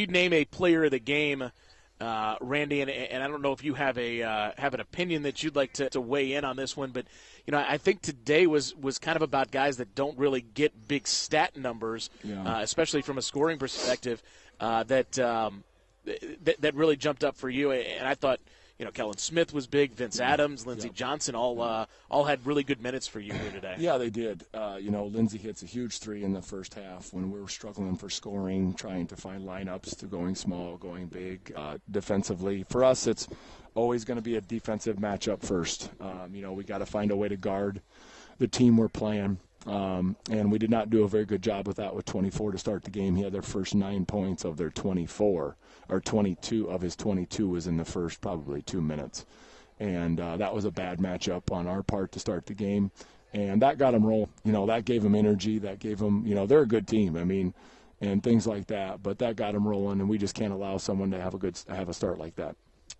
you'd name a player of the game, Randy, and I don't know if you have an opinion that you'd like to weigh in on this one, but I think today was kind of about guys that don't really get big stat numbers, especially from a scoring perspective, that really jumped up for you. And I thought, Kellen Smith was big, Vince Adams, Lindsey Johnson, all had really good minutes for you here today. Yeah, they did. Lindsey hits a huge three in the first half when we were struggling for scoring, trying to find lineups to going small, going big. Defensively, for us, it's always going to be a defensive matchup first. We got to find a way to guard the team we're playing. And we did not do a very good job with that with 24 to start the game. He had their first 9 points of their 24, or 22 of his 22 was in the first probably 2 minutes. And that was a bad matchup on our part to start the game. And that got them rolling. That gave them energy. That gave them, they're a good team. And things like that. But that got them rolling, and we just can't allow someone to have a start like that.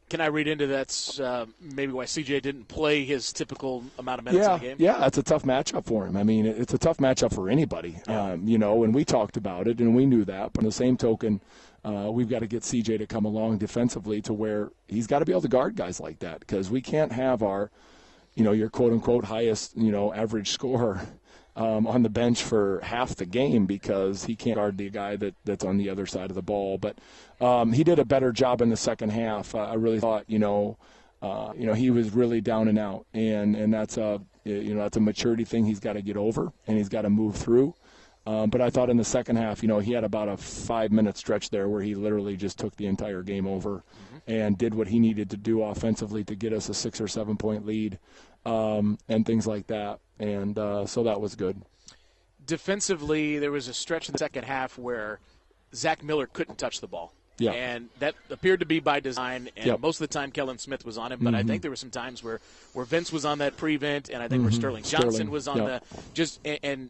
Can I read into that's maybe why CJ didn't play his typical amount of minutes in the game? Yeah, it's a tough matchup for him. It's a tough matchup for anybody. Yeah. And we talked about it, and we knew that. But on the same token, we've got to get CJ to come along defensively to where he's got to be able to guard guys like that, because we can't have our, your quote-unquote highest, average scorer on the bench for half the game because he can't guard the guy that's on the other side of the ball. But he did a better job in the second half. I really thought, he was really down and out, and that's that's a maturity thing he's got to get over and he's got to move through. But I thought in the second half, he had about a 5-minute stretch there where he literally just took the entire game over and did what he needed to do offensively to get us a 6 or 7 point lead and things like that. And so that was good. Defensively, there was a stretch in the second half where Zach Miller couldn't touch the ball. Yeah. And that appeared to be by design, and most of the time Kellen Smith was on him, but I think there were some times where Vince was on that prevent, and I think where Sterling Johnson was on and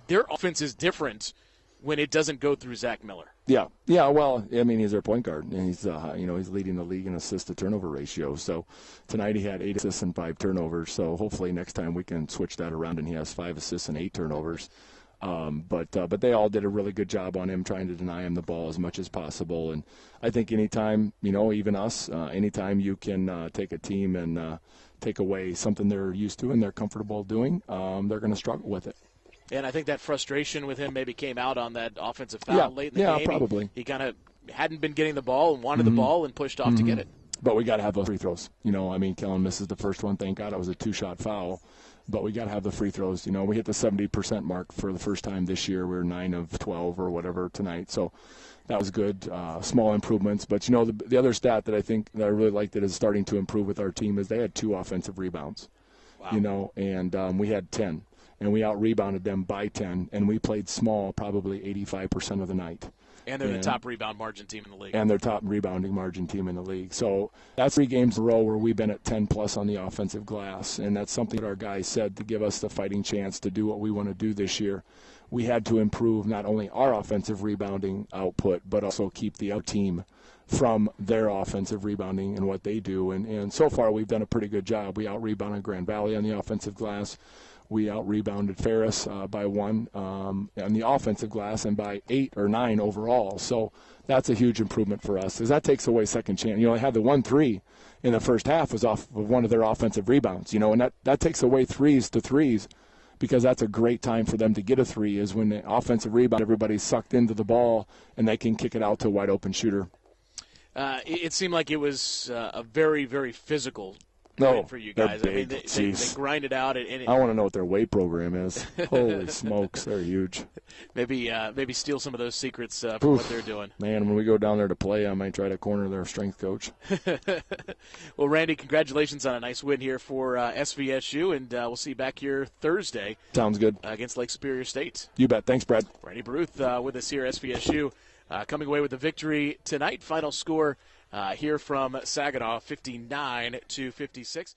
their offense is different when it doesn't go through Zach Miller. Yeah. Well, he's their point guard, and he's he's leading the league in assist to turnover ratio. So tonight he had 8 assists and 5 turnovers. So hopefully next time we can switch that around and he has 5 assists and 8 turnovers. But they all did a really good job on him, trying to deny him the ball as much as possible. And I think anytime, even us, anytime you can take a team and take away something they're used to and they're comfortable doing, they're going to struggle with it. And I think that frustration with him maybe came out on that offensive foul late in the game. Yeah, probably. He kind of hadn't been getting the ball and wanted the ball and pushed off to get it. But we got to have those free throws. Kellen misses the first one. Thank God it was a 2-shot foul. But we got to have the free throws. We hit the 70% mark for the first time this year. We were 9 of 12 or whatever tonight. So that was good. Small improvements. But, the other stat that I think that I really liked that is starting to improve with our team is they had 2 offensive rebounds. Wow. And we had 10. And we out-rebounded them by 10, and we played small probably 85% of the night. And they're the top rebound margin team in the league. And they're top rebounding margin team in the league. So that's 3 games in a row where we've been at 10-plus on the offensive glass, and that's something that our guys said to give us the fighting chance to do what we want to do this year. We had to improve not only our offensive rebounding output, but also keep the other team from their offensive rebounding and what they do. And so far we've done a pretty good job. We out-rebounded Grand Valley on the offensive glass. We out-rebounded Ferris by 1 on the offensive glass and by 8 or 9 overall. So that's a huge improvement for us because that takes away second chance. They had the 1-3 in the first half was off of one of their offensive rebounds, and that takes away threes because that's a great time for them to get a 3 is when the offensive rebound, everybody's sucked into the ball and they can kick it out to a wide-open shooter. It seemed like it was a very, very physical for you guys. Big. They grind it out. I want to know what their weight program is. Holy smokes, they're huge. Maybe steal some of those secrets from what they're doing. Man, when we go down there to play, I might try to corner their strength coach. Well, Randy, congratulations on a nice win here for SVSU, and we'll see you back here Thursday. Sounds good. Against Lake Superior State. You bet. Thanks, Brad. Randy Baruth with us here at SVSU. Coming away with the victory tonight. Final score here from Saginaw, 59-56.